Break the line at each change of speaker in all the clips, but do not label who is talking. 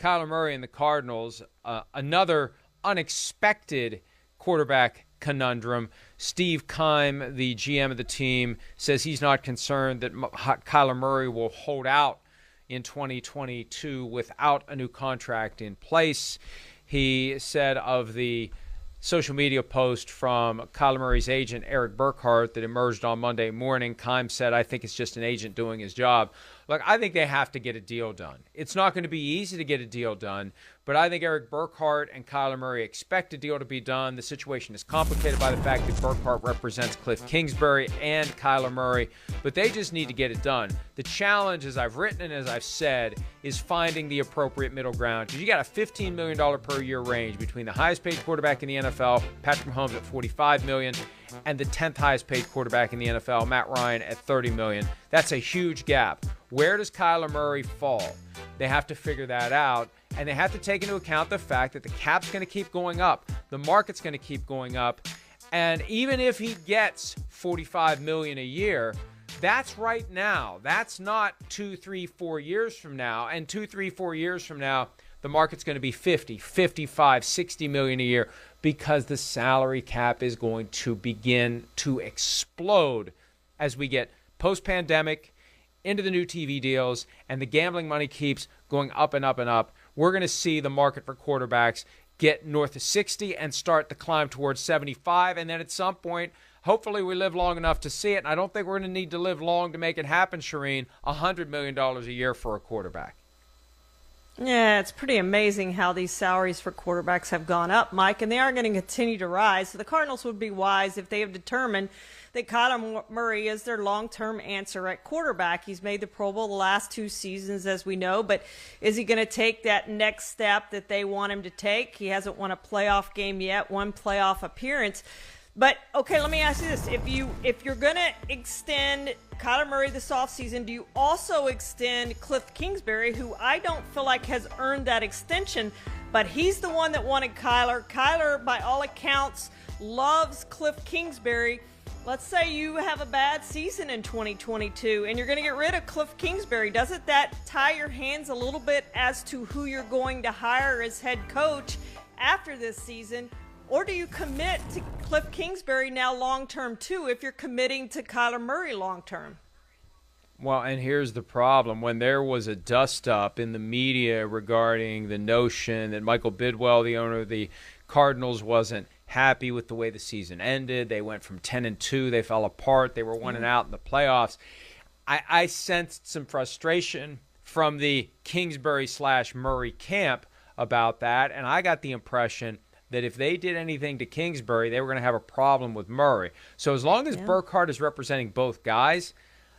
Kyler Murray and the Cardinals, another unexpected quarterback conundrum. Steve Keim, the GM of the team, says he's not concerned that Kyler Murray will hold out in 2022 without a new contract in place. He said of the social media post from Kyler Murray's agent, Eric Burkhart, that emerged on Monday morning, Keim said, "I think it's just an agent doing his job." Look, I think they have to get a deal done. It's not going to be easy to get a deal done, but I think Eric Burkhart and Kyler Murray expect a deal to be done. The situation is complicated by the fact that Burkhart represents Kliff Kingsbury and Kyler Murray, but they just need to get it done. The challenge, as I've written and as I've said, is finding the appropriate middle ground. Because you got a $15 million per year range between the highest paid quarterback in the NFL, Patrick Mahomes, at $45 million, and the 10th highest paid quarterback in the NFL, Matt Ryan, at $30 million. That's a huge gap. Where does Kyler Murray fall? They have to figure that out, and they have to take into account the fact that the cap's going to keep going up, the market's going to keep going up, and even if he gets $45 million a year, that's right now. That's not 2, 3, 4 years from now, and 2, 3, 4 years from now, the market's going to be 50, 55, 60 million a year because the salary cap is going to begin to explode as we get post-pandemic into the new TV deals, and the gambling money keeps going up and up and up. We're going to see the market for quarterbacks get north of 60 and start to climb towards 75, and then at some point, hopefully we live long enough to see it, and I don't think we're going to need to live long to make it happen, Charean, $100 million a year for a quarterback.
Yeah, it's pretty amazing how these salaries for quarterbacks have gone up, Mike, and they are going to continue to rise. So the Cardinals would be wise if they have determined that Kyler Murray is their long-term answer at quarterback. He's made the Pro Bowl the last 2 seasons, as we know, but is he going to take that next step that they want him to take? He hasn't won a playoff game yet, one playoff appearance. But, okay, let me ask you this. If you're going to extend Kyler Murray this offseason, do you also extend Kliff Kingsbury, who I don't feel like has earned that extension, but he's the one that wanted Kyler. Kyler, by all accounts, loves Kliff Kingsbury. Let's say you have a bad season in 2022 and you're going to get rid of Kliff Kingsbury. Doesn't that tie your hands a little bit as to who you're going to hire as head coach after this season? Or do you commit to Kliff Kingsbury now long-term too if you're committing to Kyler Murray long-term?
Well, and here's the problem. When there was a dust-up in the media regarding the notion that Michael Bidwell, the owner of the Cardinals, wasn't happy with the way the season ended. They went from 10-2. They fell apart. They were 1-out in the playoffs. I sensed some frustration from the Kingsbury/Murray camp about that, and I got the impression that if they did anything to Kingsbury, they were going to have a problem with Murray. So as long as Burkhart is representing both guys,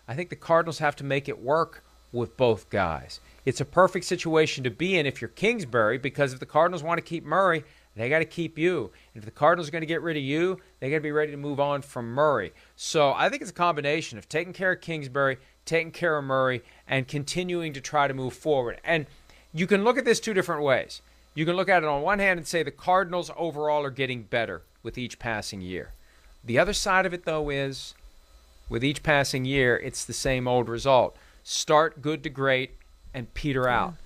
I think the Cardinals have to make it work with both guys. It's a perfect situation to be in if you're Kingsbury, because if the Cardinals want to keep Murray, they got to keep you. And if the Cardinals are going to get rid of you, they got to be ready to move on from Murray. So I think it's a combination of taking care of Kingsbury, taking care of Murray, and continuing to try to move forward. And you can look at this 2 different ways. You can look at it on one hand and say the Cardinals overall are getting better with each passing year. The other side of it, though, is with each passing year, it's the same old result. Start good to great and peter out.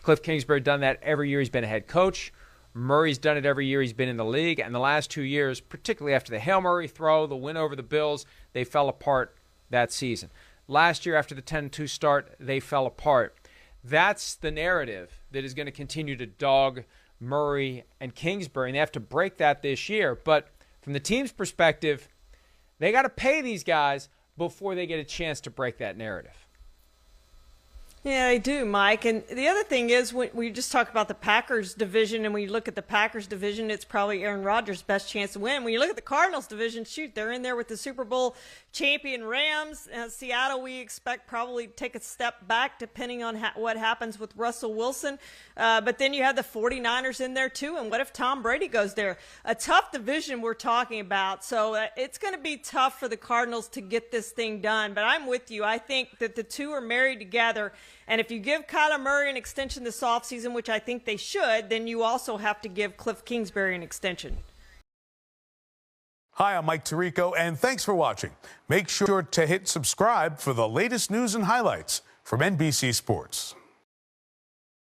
Kliff Kingsbury done that every year he's been a head coach. Murray's done it every year he's been in the league. And the last 2 years, particularly after the Hail Murray throw, the win over the Bills, they fell apart that season. Last year, after the 10-2 start, they fell apart. That's the narrative that is going to continue to dog Murray and Kingsbury, and they have to break that this year. But from the team's perspective, they got to pay these guys before they get a chance to break that narrative.
Yeah, they do, Mike. And the other thing is, when we just talk about the Packers division, and when you look at the Packers division, it's probably Aaron Rodgers' best chance to win. When you look at the Cardinals division, shoot, they're in there with the Super Bowl champion Rams. Seattle, we expect probably take a step back depending on what happens with Russell Wilson. But then you have the 49ers in there too. And what if Tom Brady goes there? A tough division we're talking about. So it's going to be tough for the Cardinals to get this thing done. But I'm with you. I think that the two are married together. And if you give Kyler Murray an extension this offseason, which I think they should, then you also have to give Kliff Kingsbury an extension.
Hi, I'm Mike Tirico, and thanks for watching. Make sure to hit subscribe for the latest news and highlights from NBC Sports.